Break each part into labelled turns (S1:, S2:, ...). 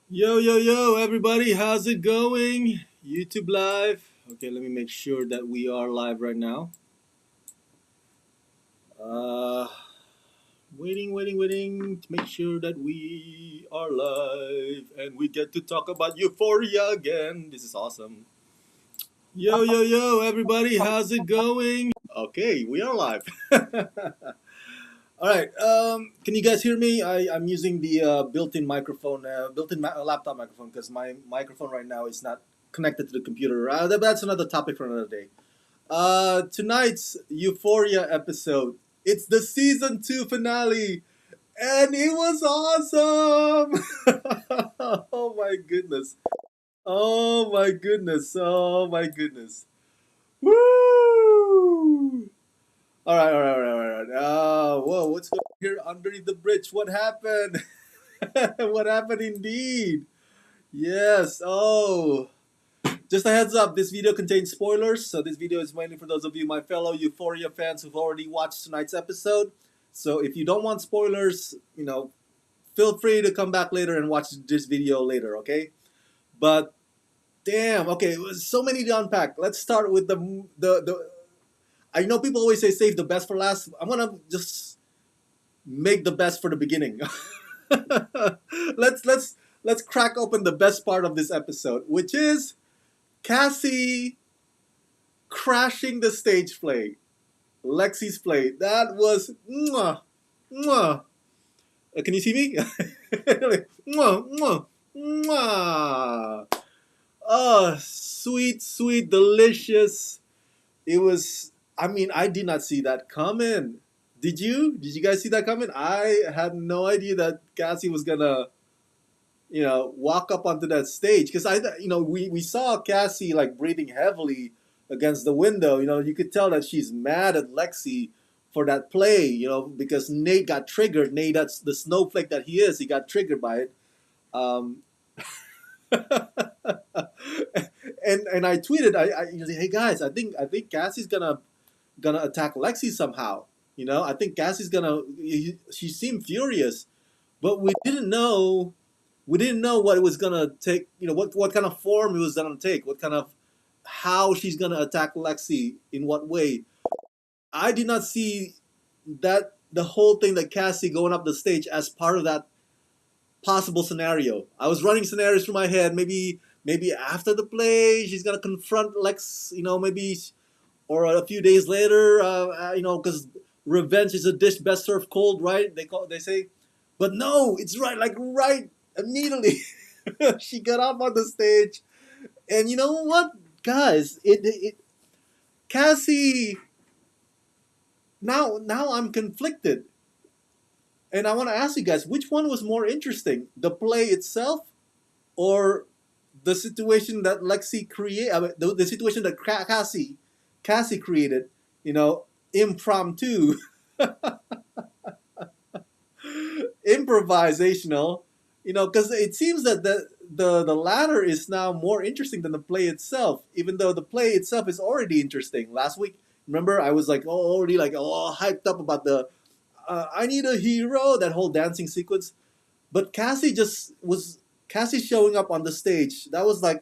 S1: Yo, yo, yo, everybody, how's it going? YouTube live. Okay, let me make sure that we are live right now. Uh, waiting to make sure that we are live and we get to talk about Euphoria again. This is awesome. Yo, yo, yo, everybody, how's it going? Okay, we are live. All right. Can you guys hear me? I'm using the built-in microphone, laptop microphone, because my microphone right now is not connected to the computer. That's another topic for another day. Tonight's Euphoria episode. It's the season 2 finale, and it was awesome. Oh my goodness. Oh my goodness. Oh my goodness. Woo! All right. Whoa, what's going on here underneath the bridge? What happened? What happened indeed? Yes. Oh, just a heads up. This video contains spoilers, so this video is mainly for those of you, my fellow Euphoria fans, who've already watched tonight's episode. So if you don't want spoilers, feel free to come back later and watch this video later. Okay? But damn. Okay, it was so many to unpack. Let's start with the. I know people always say save the best for last. I'm gonna just make the best for the beginning. let's let's let's crack open the best part of this episode, which is Cassie crashing the stage play, Lexi's play. That was mwah, mwah. Can you see me? Mwah, mwah, mwah. Oh, sweet, sweet, delicious. It was. I mean, I did not see that coming. Did you? Did you guys see that coming? I had no idea that Cassie was gonna, walk up onto that stage because we saw Cassie like breathing heavily against the window. You could tell that she's mad at Lexi for that play. Because Nate got triggered. Nate, that's the snowflake that he is. He got triggered by it. Um, and I tweeted, hey guys, I think Cassie's gonna attack Lexi somehow. I think Cassie's gonna. She seemed furious, but we didn't know what it was gonna take. What kind of form it was gonna take. What kind of how she's gonna attack Lexi in what way. I did not see that the whole thing that Cassie going up the stage as part of that possible scenario. I was running scenarios through my head. Maybe after the play she's gonna confront Lex. Maybe or a few days later. Because revenge is a dish best served cold, right? They say, but no, it's right immediately. She got up on the stage, and you know what, guys? It Cassie. Now I'm conflicted, and I want to ask you guys, which one was more interesting, the play itself, or the situation that Lexi create? The situation that Cassie created. Impromptu, improvisational. Because it seems that the latter is now more interesting than the play itself, even though the play itself is already interesting. Last week, remember, I was like already like hyped up about the I need a hero, that whole dancing sequence. But Cassie showing up on the stage. That was like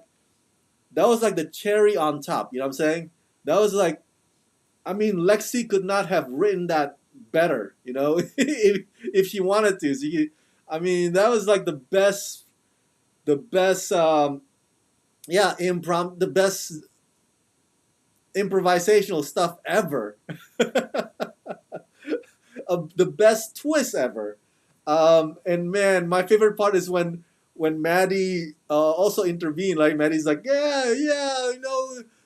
S1: the cherry on top. You know what I'm saying? That was like, I mean, Lexi could not have written that better, if she wanted to. I mean, that was like the best, yeah, the best improvisational stuff ever, the best twist ever. And man, my favorite part is when Maddie also intervened. Like Maddie's like, yeah,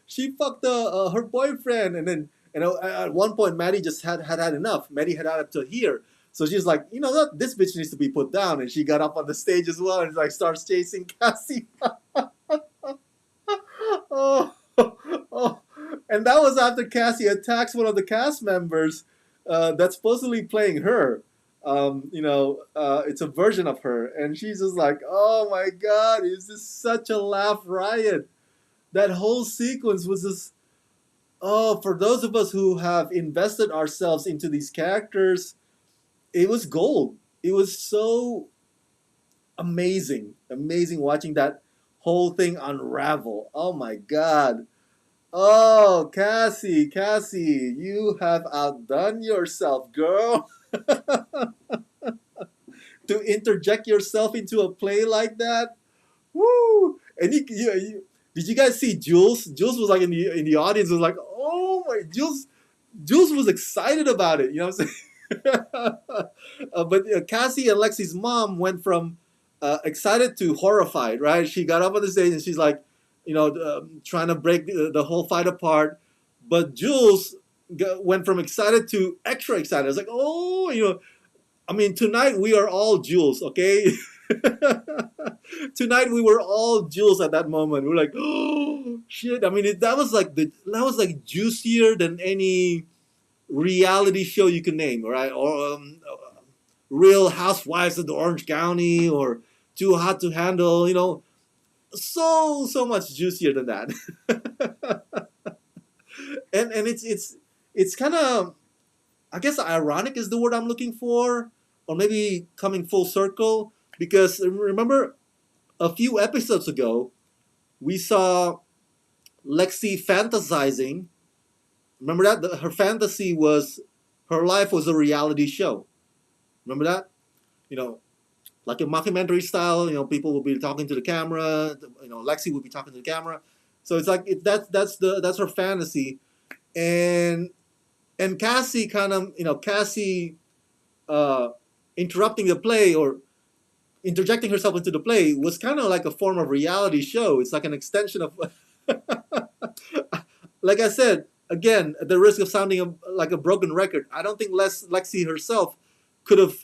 S1: she fucked her boyfriend, and then at one point Maddie just had enough. Maddie had up to here, so she's like, what, this bitch needs to be put down, and she got up on the stage as well and like starts chasing Cassie. Oh, oh, and that was after Cassie attacks one of the cast members that's supposedly playing her. It's a version of her, and she's just like, "Oh my god, is this such a laugh riot?" That whole sequence was just, oh, for those of us who have invested ourselves into these characters, it was gold. It was so amazing, amazing watching that whole thing unravel. Oh my god. Oh, Cassie, Cassie, you have outdone yourself, girl. To interject yourself into a play like that. Woo! And did you guys see Jules? Jules was like in the audience, was like, oh my, Jules was excited about it. You know what I'm saying? But Cassie and Lexi's mom went from excited to horrified. Right? She got up on the stage and she's like, trying to break the whole fight apart. But Jules went from excited to extra excited. I was like, oh, I mean, tonight we are all Jules, okay? Tonight we were all Jules at that moment. We're like, oh shit! I mean, that was like juicier than any reality show you can name, right? Or Real Housewives of the Orange County, or Too Hot to Handle. So much juicier than that. And it's kind of, I guess, ironic is the word I'm looking for, or maybe coming full circle, because remember a few episodes ago we saw Lexi fantasizing. Remember that her fantasy was her life was a reality show. Remember that? You know, like a mockumentary style. People will be talking to the camera. Lexi will be talking to the camera. So it's like that's her fantasy, and Cassie kind of Cassie uh, interrupting the play or interjecting herself into the play was kind of like a form of reality show. It's like an extension of, like I said, again, at the risk of sounding like a broken record, I don't think Lexi herself could have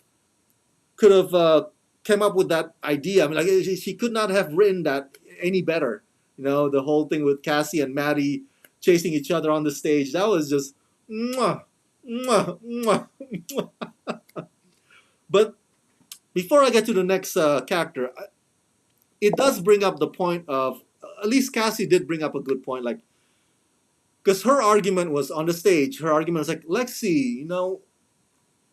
S1: came up with that idea. I mean, like she could not have written that any better. The whole thing with Cassie and Maddie chasing each other on the stage, that was just mwah, mwah, mwah, mwah. But before I get to the next character, it does bring up the point of, at least Cassie did bring up a good point, like, because her argument was on the stage. Her argument was like, Lexi,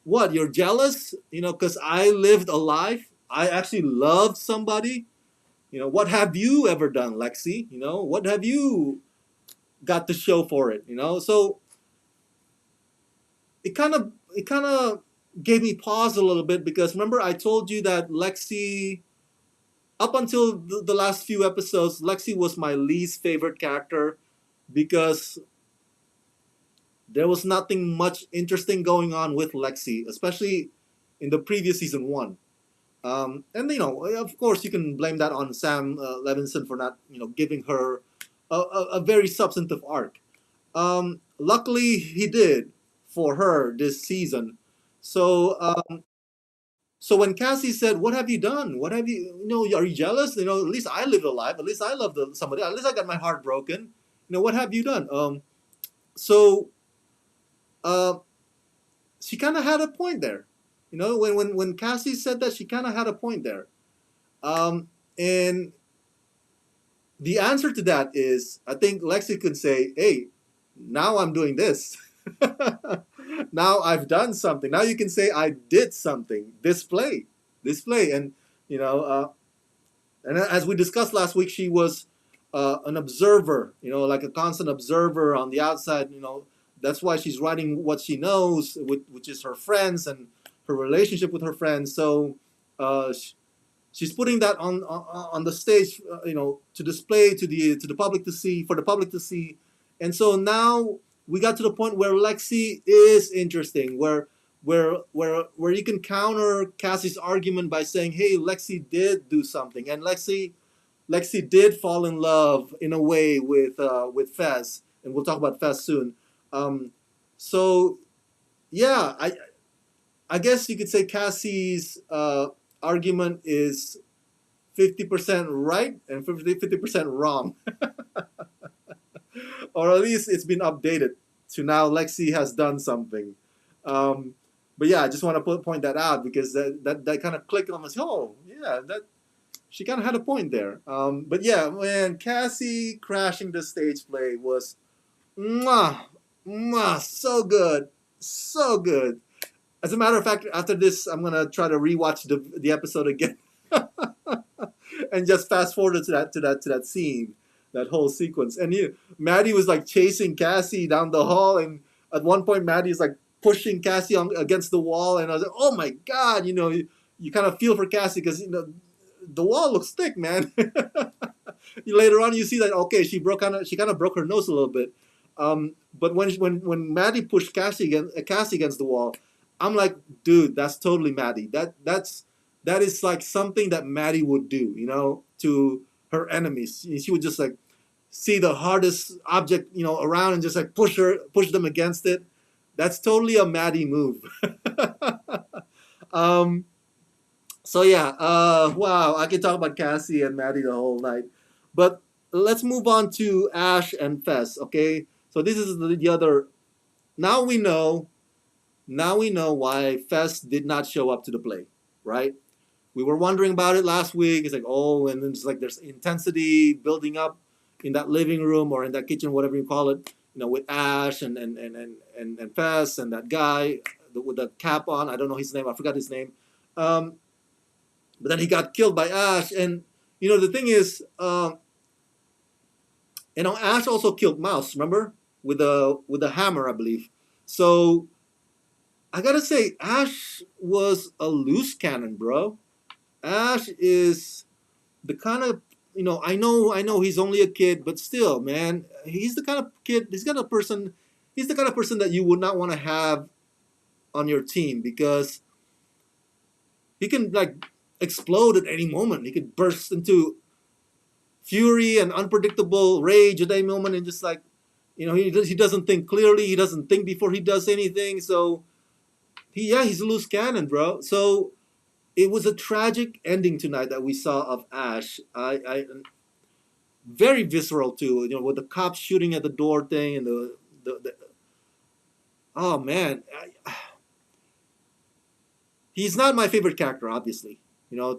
S1: what? You're jealous? Because I lived a life. I actually loved somebody. What have you ever done, Lexi? What have you got to show for it? So it kind of gave me pause a little bit, because remember I told you that Lexi, up until the last few episodes, Lexi was my least favorite character, because there was nothing much interesting going on with Lexi, especially in the previous season one. And of course, you can blame that on Sam Levinson for not giving her a very substantive arc. Luckily, he did for her this season. So so when Cassie said, "What have you done? What have are you jealous? At least I lived a life. At least I loved somebody. At least I got my heart broken. What have you done?" So uh, she kind of had a point there. When Cassie said that, she kind of had a point there. And the answer to that is, I think Lexi could say, "Hey, now I'm doing this. Now I've done something. Now you can say I did something. Display, and you know, uh, and as we discussed last week, she was an observer. Like a constant observer on the outside. That's why she's writing what she knows, which is her friends and her relationship with her friends. So she's putting that on the stage, to display to the public to see, for the public to see. And so now we got to the point where Lexi is interesting, where you can counter Cassie's argument by saying, "Hey, Lexi did do something," and Lexi did fall in love in a way with Fez, and we'll talk about Fez soon. So yeah, I guess you could say Cassie's argument is 50% right and 50% wrong. Or at least it's been updated to now Lexi has done something. But yeah, I just want to point that out, because that kind of clicked on us. Oh yeah, that she kind of had a point there. But yeah, man, Cassie crashing the stage play was mwah, mwah, so good, so good. As a matter of fact, after this, I'm gonna try to rewatch the episode again. and just fast forward to that scene, that whole sequence. And Maddie was like chasing Cassie down the hall, and at one point Maddie is like pushing Cassie against the wall, and I was like, oh my god, you kind of feel for Cassie because the wall looks thick, man. Later on, you see that okay, she kind of broke her nose a little bit. But when Maddie pushed Cassie against the wall, I'm like, dude, that's totally Maddie. That is like something that Maddie would do, to her enemies. She would just like see the hardest object, around and just like push them against it. That's totally a Maddie move. um, so yeah, wow, I can talk about Cassie and Maddie the whole night, but let's move on to Ash and Fess. Okay, so this is the other. Now we know. Now we know why Fess did not show up to the play, right? We were wondering about it last week. It's like, oh, and then it's like there's intensity building up in that living room or in that kitchen, whatever you call it, with Ash and Fess and that guy with the cap on. I don't know his name. I forgot his name. But then he got killed by Ash. And, the thing is, Ash also killed Mouse, remember? With a hammer, I believe. So I gotta say, Ash was a loose cannon, bro. Ash is the kind of I know he's only a kid, but still, man, he's the kind of kid. He's the kind of person that you would not want to have on your team because he can like explode at any moment. He could burst into fury and unpredictable rage at any moment, and just like he doesn't think clearly. He doesn't think before he does anything. So he's a loose cannon, bro. So it was a tragic ending tonight that we saw of Ash. I very visceral too. With the cops shooting at the door thing and the oh man, he's not my favorite character. Obviously,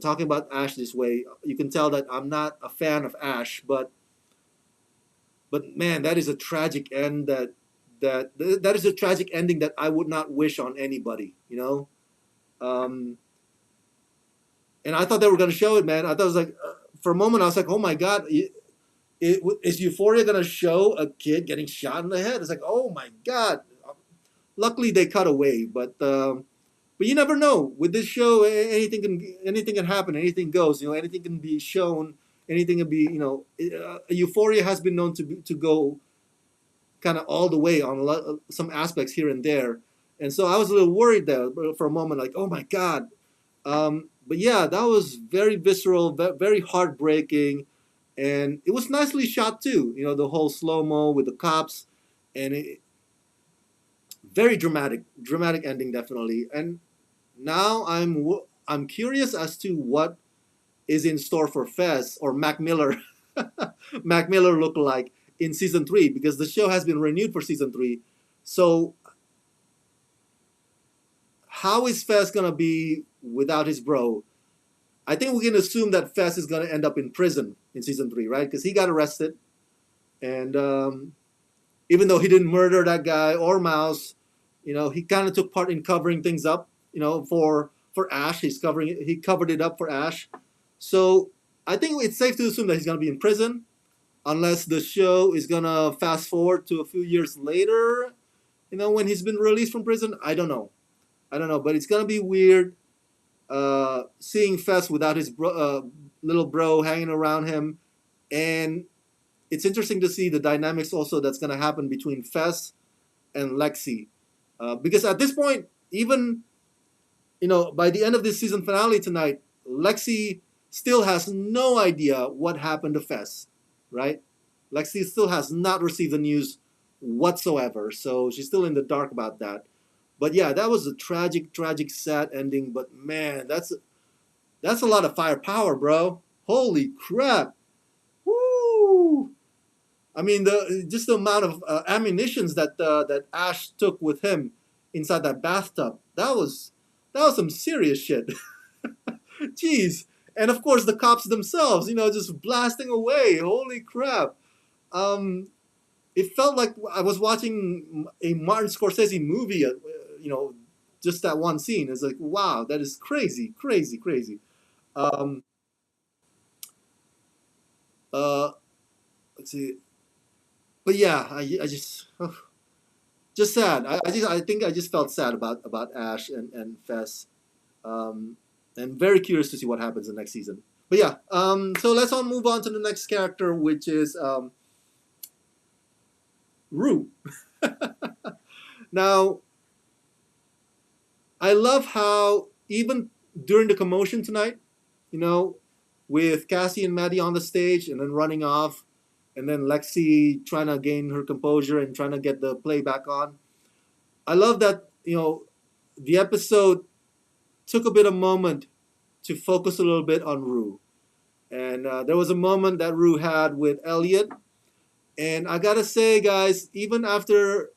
S1: talking about Ash this way, you can tell that I'm not a fan of Ash. But man, that is a tragic end. That is a tragic ending that I would not wish on anybody. Um, and I thought they were going to show it, man. I thought it was like, for a moment, I was like, oh my God, is Euphoria going to show a kid getting shot in the head? It's like, oh my God. Luckily, they cut away, but you never know. With this show, anything can happen. Anything goes. Anything can be shown. Anything can be. Euphoria has been known to go kind of all the way on some aspects here and there, and so I was a little worried there for a moment, like, oh my God. But yeah, that was very visceral, very heartbreaking, and it was nicely shot too. The whole slow mo with the cops, and very dramatic ending definitely. And now I'm curious as to what is in store for Fez or Mac Miller, Mac Miller look like in season 3 because the show has been renewed for season 3. So how is Fez gonna be without his bro? I think we can assume that Fez is gonna end up in prison in season 3, right? Because he got arrested, and even though he didn't murder that guy or Mouse, he kind of took part in covering things up. For Ash, he covered it up for Ash. So I think it's safe to assume that he's gonna be in prison, unless the show is gonna fast forward to a few years later. When he's been released from prison. I don't know, but it's gonna be weird seeing Fess without his little bro hanging around him, and it's interesting to see the dynamics also that's gonna happen between Fess and Lexi, because at this point, even by the end of this season finale tonight, Lexi still has no idea what happened to Fess, right? Lexi still has not received the news whatsoever, so she's still in the dark about that. But yeah, that was a tragic, sad ending. But man, that's a lot of firepower, bro. Holy crap! Woo! I mean, just the amount of ammunitions that Ash took with him inside that bathtub. That was some serious shit. Jeez. And of course, the cops themselves, just blasting away. Holy crap! It felt like I was watching a Martin Scorsese movie. Just that one scene. It's like, wow, that is crazy. Um, Uh, let's see. But yeah, I just sad. I think I just felt sad about Ash and Fess. Um, and very curious to see what happens in the next season. But yeah, so let's all move on to the next character, which is Rue. Now, I love how even during the commotion tonight, you know, with Cassie and Maddie on the stage and then running off, and then Lexi trying to gain her composure and trying to get the play back on. I love that, the episode took a bit of moment to focus a little bit on Rue. And there was a moment that Rue had with Elliot. And I gotta say, guys, even after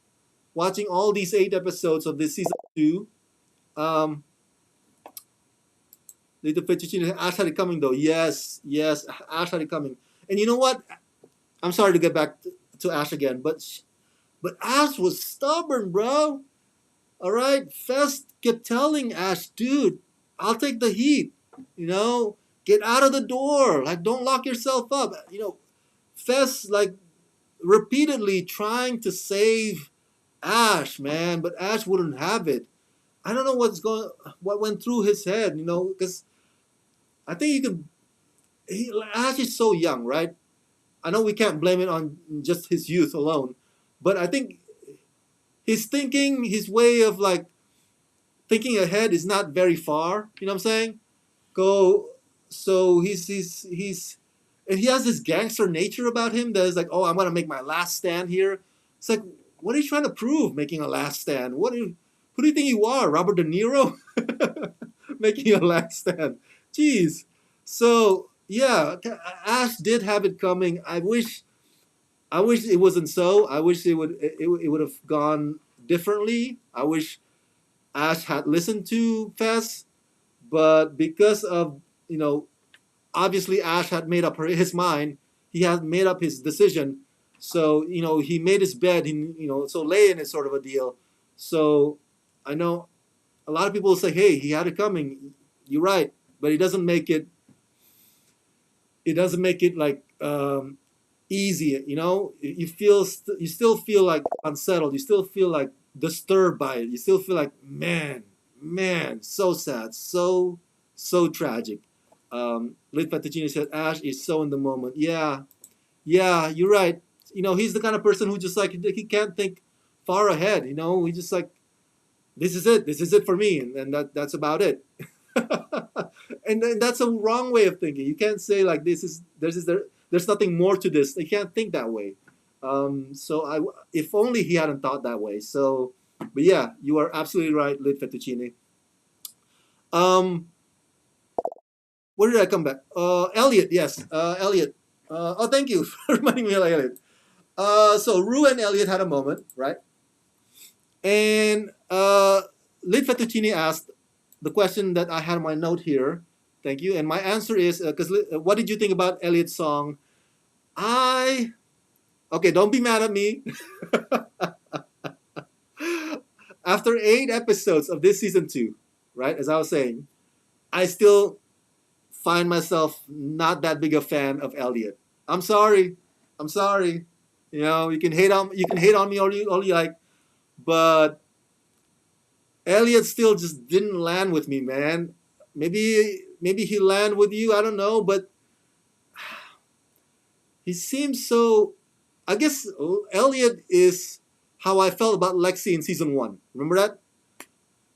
S1: watching all these 8 episodes of this season 2, um, Little Fettuccine, Ash had it coming though. Yes, yes, Ash had it coming. And you know what? I'm sorry to get back to Ash again, but Ash was stubborn, bro. All right, Fest kept telling Ash, dude, I'll take the heat. You know, get out of the door. Like, don't lock yourself up. Fest like repeatedly trying to save Ash, man, but Ash wouldn't have it. I don't know what went through his head, because I think you could. Ash is so young, right? I know we can't blame it on just his youth alone, but I think his thinking, his way of like thinking ahead is not very far. You know what I'm saying? Go. So he's and he has this gangster nature about him that is like, oh, I'm gonna make my last stand here. It's like, what are you trying to prove? Making a last stand? Who do you think you are, Robert De Niro? Making a last stand? Jeez. So yeah, Ash did have it coming. I wish it wasn't so. I wish it would have gone differently. I wish Ash had listened to Fess, but because of you know obviously Ash had made up his mind. He had made up his decision. So he made his bed. So lay-in is sort of a deal. So I know a lot of people will say, "Hey, he had it coming." You're right, but he doesn't make it. It doesn't make it like easy. You still feel like unsettled. You still feel like disturbed by it. You still feel like, man, so sad, so tragic. Lit Fettuccine said Ash is so in the moment. Yeah, you're right. He's the kind of person who just like he can't think far ahead. He just like this is it for me, and that's about it. And that's a wrong way of thinking. You can't say like there's nothing more to this. You can't think that way. So if only he hadn't thought that way. So, but yeah, you are absolutely right, Lit Fettuccine. Um, where did I come back? Elliot, yes, Elliot. Oh, thank you for reminding me of Elliot. So Rue and Elliot had a moment, right? And Lit Fettuccine asked the question that I had on my note here. Thank you. And my answer is because what did you think about Elliots Song? Okay, don't be mad at me. After 8 episodes of this season 2, right? As I was saying, I still find myself not that big a fan of Elliot. I'm sorry. I'm sorry. You can hate on me all you like, but Elliot still just didn't land with me, man. Maybe he land with you. I don't know, but he seems so. I guess Elliot is how I felt about Lexi in season 1. Remember that?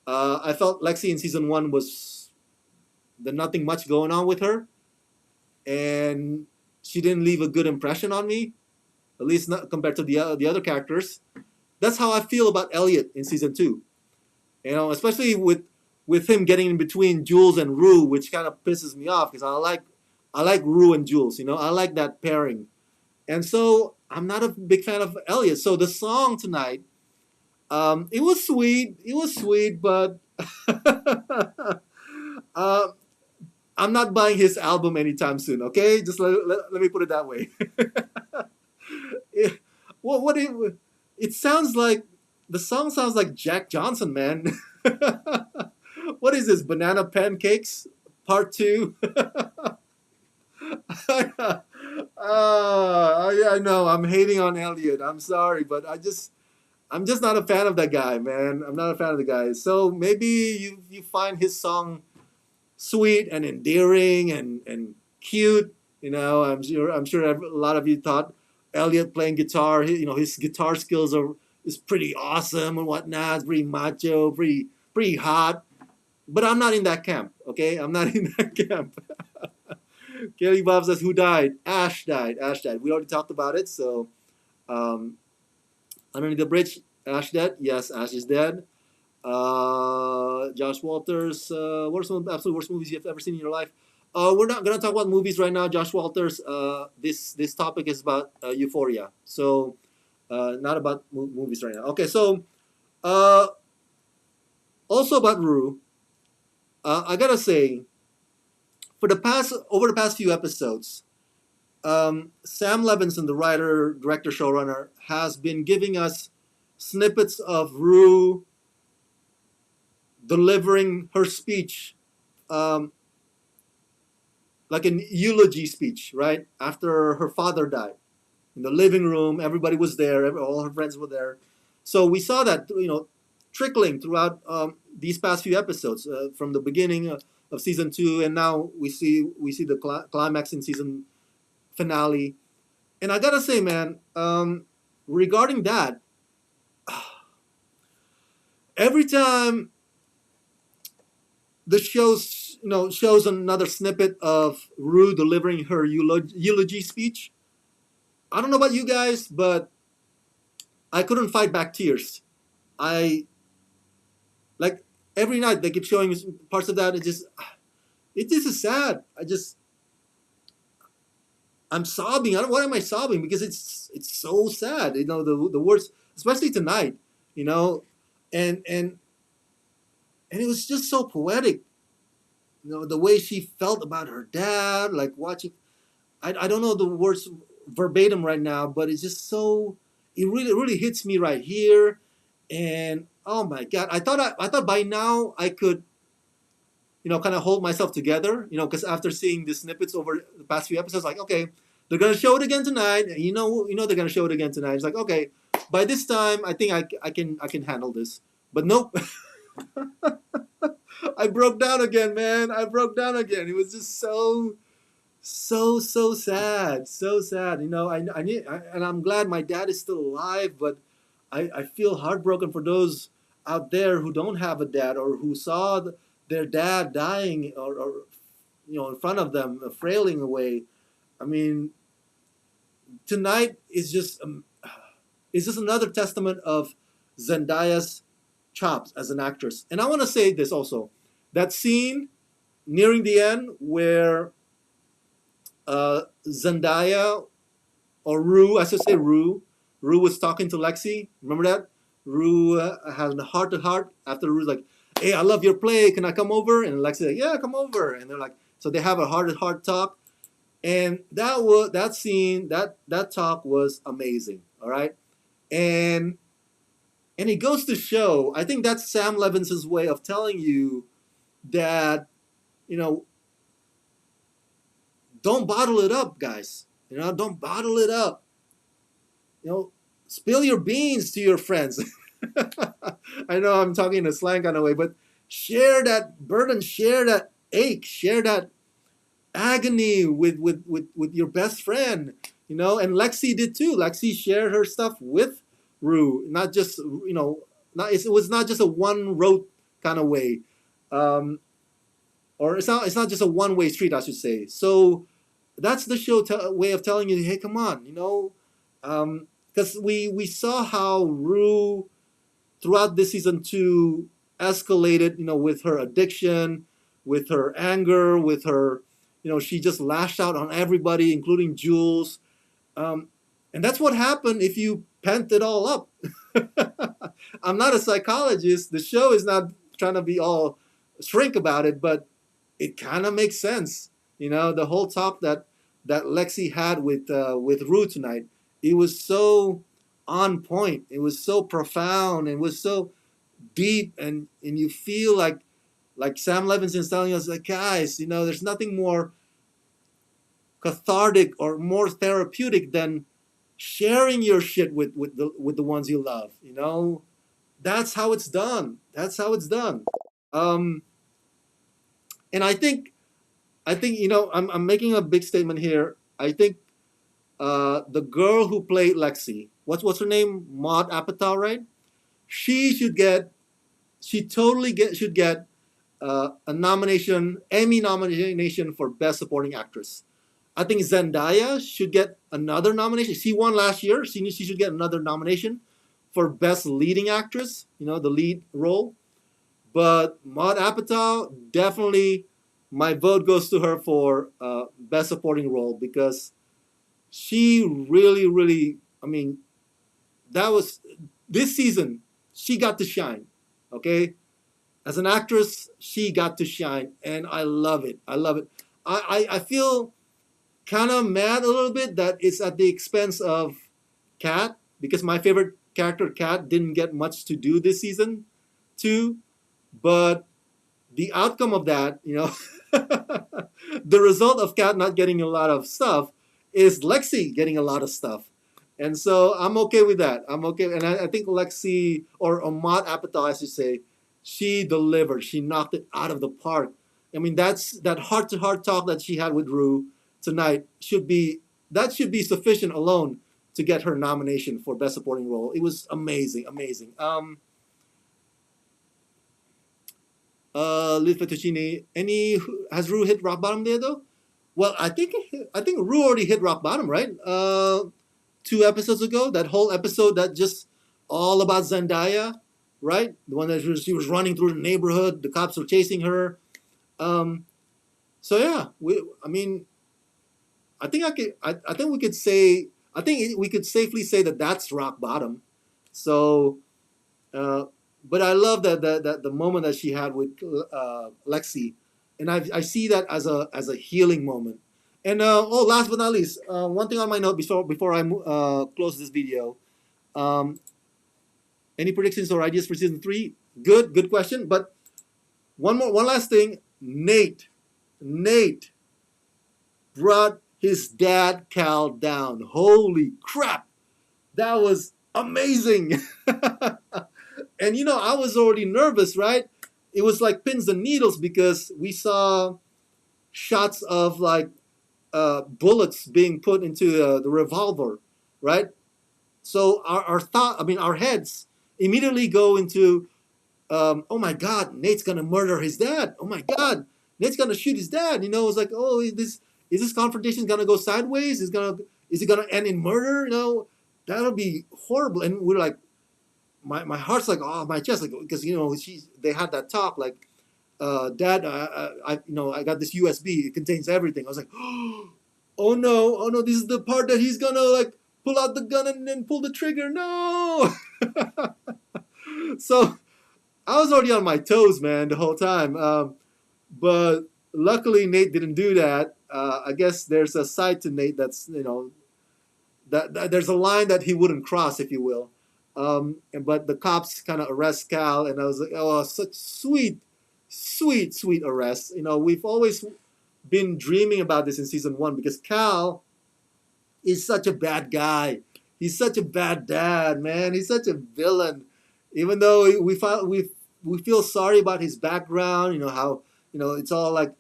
S1: I felt Lexi in season 1 was there's nothing much going on with her, and she didn't leave a good impression on me, at least not compared to the other characters. That's how I feel about Elliot in season 2. Especially with him getting in between Jules and Rue, which kind of pisses me off because I like Rue and Jules. I like that pairing, and so I'm not a big fan of Elliot. So the song tonight, it was sweet. It was sweet, but uh, I'm not buying his album anytime soon. Okay, just let me put it that way. it, it sounds like the song sounds like Jack Johnson, man. What is this? Banana Pancakes Part 2? I know I'm hating on Elliot. I'm sorry, but I'm just not a fan of that guy, man. I'm not a fan of the guy. So maybe you find his song sweet and endearing and cute. I'm sure a lot of you thought Elliot playing guitar, his guitar skills are is pretty awesome and whatnot. It's pretty macho, pretty hot. But I'm not in that camp. Okay, I'm not in that camp. Kelly Bob says, "Who died? Ash died. Ash died. We already talked about it. So, um, underneath the bridge, Ash dead. Yes, Ash is dead. Josh Walters, worst absolute worst movies you've ever seen in your life. We're not gonna talk about movies right now, Josh Walters. This topic is about Euphoria, so not about movies right now. Okay, so uh, also about Rue, I gotta say, over the past few episodes, Sam Levinson, the writer, director, showrunner, has been giving us snippets of Rue delivering her speech, um, like an eulogy speech, right? After her father died. In the living room, everybody was there, all her friends were there. So we saw that, trickling throughout these past few episodes, from the beginning of season 2, and now we see the climax in season finale. And I gotta say, man, regarding that, every time the shows another snippet of Rue delivering her eulogy speech. I don't know about you guys, but I couldn't fight back tears. I like every night they keep showing parts of that. It just is sad. I'm sobbing. I don't. Why am I sobbing? Because it's so sad. The words, especially tonight. You know, and it was just so poetic. The way she felt about her dad, like watching. I don't know the words verbatim right now, but it's just so. It really hits me right here, and oh my god, I thought by now I could, kind of hold myself together, because after seeing the snippets over the past few episodes, like okay, they're gonna show it again tonight, and they're gonna show it again tonight. It's like okay, by this time I think I can handle this, but nope. I broke down again, man. I broke down again. It was just so sad, so sad. And I'm glad my dad is still alive, but I feel heartbroken for those out there who don't have a dad or who saw their dad dying or in front of them, frailing away. I mean, tonight is just another testament of Zendaya's chops as an actress. And I want to say this also, that scene nearing the end where Zendaya or Rue, I should say Rue was talking to Lexi. Remember that? Rue had a heart to heart after Rue's like, "Hey, I love your play. Can I come over?" And Lexi's like, "Yeah, come over." And they're like, so they have a heart to heart talk, and that scene, that talk was amazing. All right, and it goes to show. I think that's Sam Levinson's way of telling you that, you know, don't bottle it up, guys. Don't bottle it up. Spill your beans to your friends. I know I'm talking in a slang kind of way, but share that burden, share that ache, share that agony with your best friend. And Lexi did too. Lexi shared her stuff with Rue, not just it was not just a one road kind of way, or it's not just a one way street, I should say. So that's the show way of telling you, hey, come on, because we saw how Rue throughout this season 2 escalated, with her addiction, with her anger, with her, she just lashed out on everybody, including Jules. And that's what happened if you pent it all up. I'm not a psychologist. The show is not trying to be all shrink about it, but it kind of makes sense. The whole talk that Lexi had with Rue tonight, it was so on point. It was so profound. It was so deep, and you feel like Sam Levinson's telling us, like, guys, there's nothing more cathartic or more therapeutic than sharing your shit with the ones you love. You know, that's how it's done. That's how it's done. Um, and I think I'm making a big statement here. I think the girl who played Lexi, what's her name? Maud Apatow, right? She should get she totally should get a nomination, Emmy nomination for Best Supporting Actress. I think Zendaya should get another nomination. She won last year. She should get another nomination for Best Leading Actress. You know, the lead role. But Maud Apatow, definitely, my vote goes to her for Best Supporting Role because she really, really. I mean, that was this season. She got to shine. Okay, as an actress, she got to shine, and I love it. I love it. I feel kind of mad a little bit that it's at the expense of Kat because my favorite character, Kat, didn't get much to do this season, too. But the outcome of that, the result of Kat not getting a lot of stuff is Lexi getting a lot of stuff. And so I'm okay with that. I'm okay. And I think Lexi, or Maud Apatow, I should say, she delivered. She knocked it out of the park. I mean, that's that heart to heart talk that she had with Rue tonight should be sufficient alone to get her nomination for Best Supporting Role. It was amazing, amazing. Liz Fettuccine, has Rue hit rock bottom there though? Well, I think Rue already hit rock bottom, right? 2 episodes ago, that whole episode that just all about Zendaya, right? The one that she was running through the neighborhood, the cops were chasing her. Um, so yeah, I mean, I think we could say, we could safely say that that's rock bottom. So, uh, but I love that the moment that she had with Lexi, and I see that as a healing moment. And last but not least, one thing on my note before I close this video. Um, any predictions or ideas for season 3? Good question. But one last thing. Nate brought his dad Cal down. Holy crap! That was amazing. And I was already nervous, right? It was like pins and needles because we saw shots of like bullets being put into the revolver, right? So our heads immediately go into, oh my God, Nate's gonna murder his dad. Oh my God, Nate's gonna shoot his dad. It's like, oh, is this confrontation gonna go sideways? Is it gonna end in murder? That'll be horrible. And we're like, my heart's like, oh, my chest, like, because they had that talk like, Dad, I got this USB. It contains everything. I was like, oh no, this is the part that he's gonna like pull out the gun and then pull the trigger. No. So I was already on my toes, man, the whole time. But luckily, Nate didn't do that. I guess there's a side to Nate that's that there's a line that he wouldn't cross, if you will. But the cops kind of arrest Cal, and I was like, oh, such sweet arrest. We've always been dreaming about this in season 1 because Cal is such a bad guy. He's such a bad dad, man. He's such a villain. Even though we feel sorry about his background, how it's all like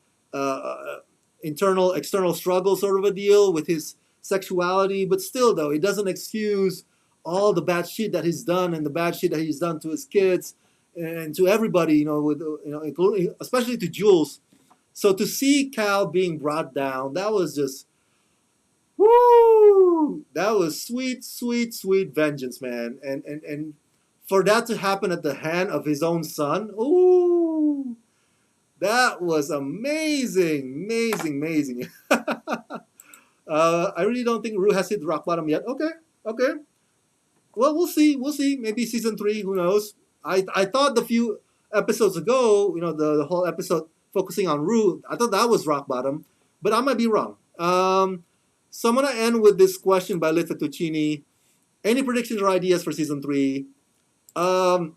S1: internal external struggle sort of a deal with his sexuality, but still though it doesn't excuse all the bad shit that he's done and the bad shit that he's done to his kids and to everybody, including especially to Jules. So to see Cal being brought down, that was just, woo! That was sweet vengeance, man. And for that to happen at the hand of his own son, ooh, that was amazing. I really don't think Rue has hit rock bottom yet. Okay. Well, we'll see. Maybe season 3. Who knows? I thought the few episodes ago, the whole episode focusing on Rue, I thought that was rock bottom, but I might be wrong. So I'm gonna end with this question by Liz Fettuccine. Any predictions or ideas for season 3? That's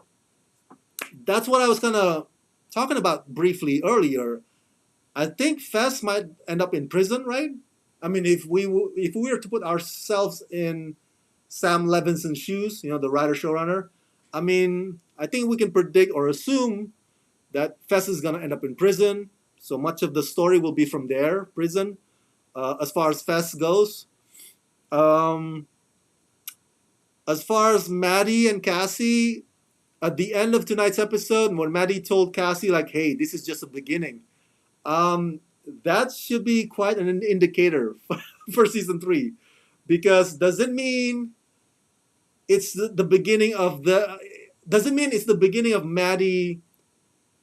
S1: what I was kind of talking about briefly earlier. I think Fess might end up in prison, right? I mean, if we were to put ourselves in Sam Levinson's shoes, the writer showrunner, I mean, I think we can predict or assume that Fess is gonna end up in prison. So much of the story will be from there, prison. As far as Fess goes, um, as far as Maddie and Cassie, at the end of tonight's episode, when Maddie told Cassie like, "Hey, this is just a beginning," um, that should be quite an indicator for season three, because does it mean it's the beginning of the? Does it mean it's the beginning of Maddie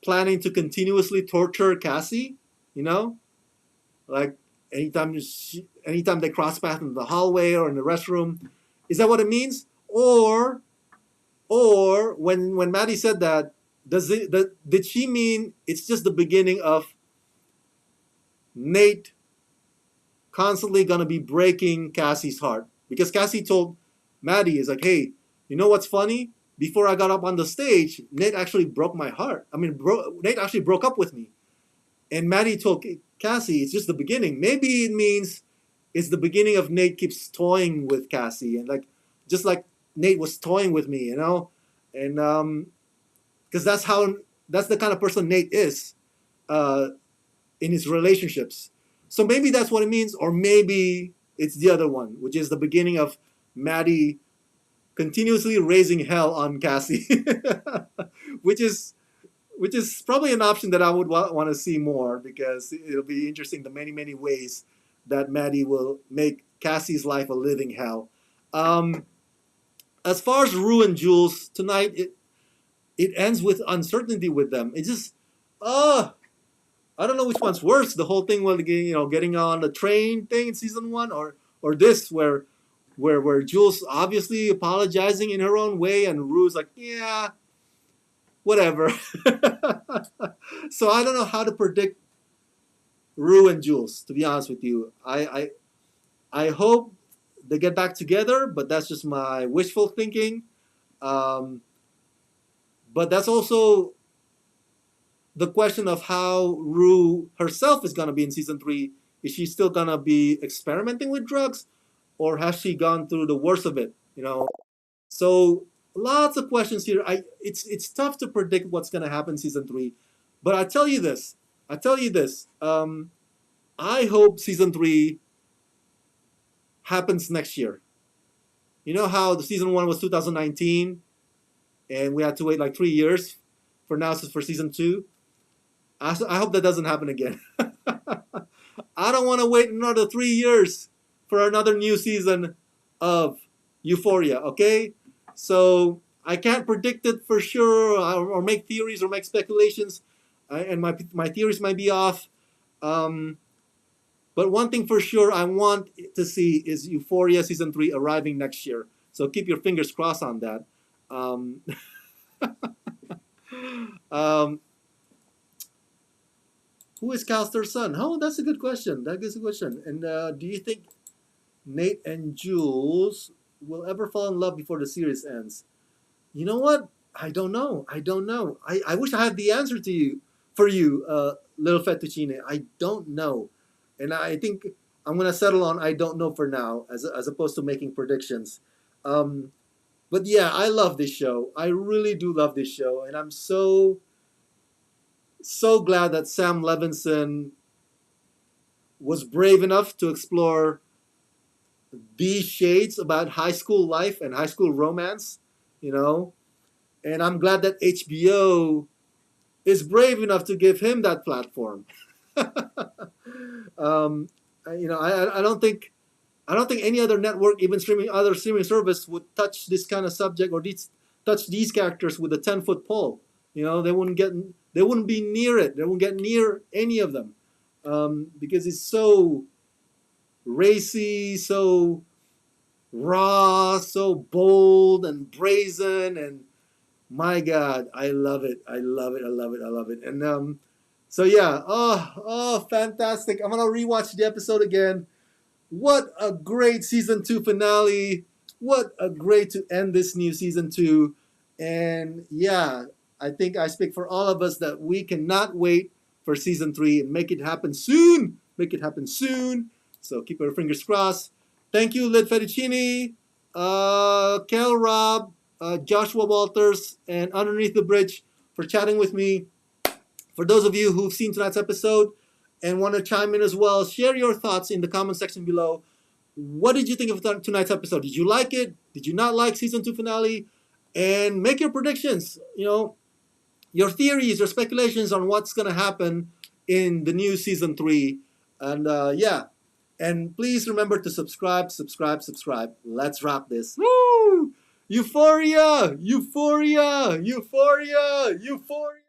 S1: planning to continuously torture Cassie? You know, like anytime they cross paths in the hallway or in the restroom, is that what it means? Or when Maddie said that, did she mean it's just the beginning of Nate constantly gonna be breaking Cassie's heart? Because Cassie told Maddie, is like, hey, you know what's funny? Before I got up on the stage, Nate actually broke my heart. I mean, Nate actually broke up with me. And Maddie told Cassie, it's just the beginning. Maybe it means it's the beginning of Nate keeps toying with Cassie, and like just like Nate was toying with me, and because that's the kind of person Nate is uh, in his relationships. So maybe that's what it means, or maybe it's the other one, which is the beginning of Maddie continuously raising hell on Cassie, which is probably an option that I would want to see more, because it'll be interesting the many ways that Maddie will make Cassie's life a living hell. As far as Rue and Jules tonight, it ends with uncertainty with them. It just, I don't know which one's worse. The whole thing with getting on the train thing in season one, or this where Jules obviously apologizing in her own way, and Rue's like, yeah, whatever. So I don't know how to predict Rue and Jules, to be honest with you. I hope they get back together, but that's just my wishful thinking. Um, but that's also the question of how Rue herself is going to be in season three. Is she still going to be experimenting with drugs, or has she gone through the worst of it? So lots of questions here. It's tough to predict what's going to happen in season three, but I tell you this. I hope season three happens next year. You know how the season one was 2019, and we had to wait like 3 years for season two. I hope that doesn't happen again. I don't want to wait another 3 years for another new season of Euphoria. Okay, so I can't predict it for sure, or make theories or make speculations, and my theories might be off. But one thing for sure I want to see is Euphoria season 3 arriving next year. So keep your fingers crossed on that. Um, um, who is Calster's son? Oh, that's a good question. That is a question. And do you think Nate and Jules will ever fall in love before the series ends? You know what? I don't know. I wish I had the answer for you, little fettuccine. I don't know. And I think I'm going to settle on I don't know for now, as opposed to making predictions. But yeah, I love this show. I really do love this show. And I'm so glad that Sam Levinson was brave enough to explore these shades about high school life and high school romance, And I'm glad that HBO is brave enough to give him that platform. I don't think any other network, even other streaming service, would touch this kind of subject, or touch these characters with a 10-foot pole. They wouldn't be near it. They wouldn't get near any of them, because it's so racy, so raw, so bold and brazen, and my God, I love it. I love it. And so yeah, fantastic. I'm gonna rewatch the episode again. What a great season 2 finale. What a great to end this new season 2. And yeah, I think I speak for all of us that we cannot wait for season 3 and make it happen soon. So keep our fingers crossed. Thank you, Lid Fettuccini. Kel Rob, Joshua Walters, and Underneath the Bridge for chatting with me. For those of you who've seen tonight's episode and want to chime in as well, share your thoughts in the comment section below. What did you think of tonight's episode? Did you like it? Did you not like season 2 finale? And make your predictions. Your theories, your speculations on what's going to happen in the new season 3. And and please remember to subscribe. Let's wrap this. Woo! Euphoria! Euphoria! Euphoria! Euphoria!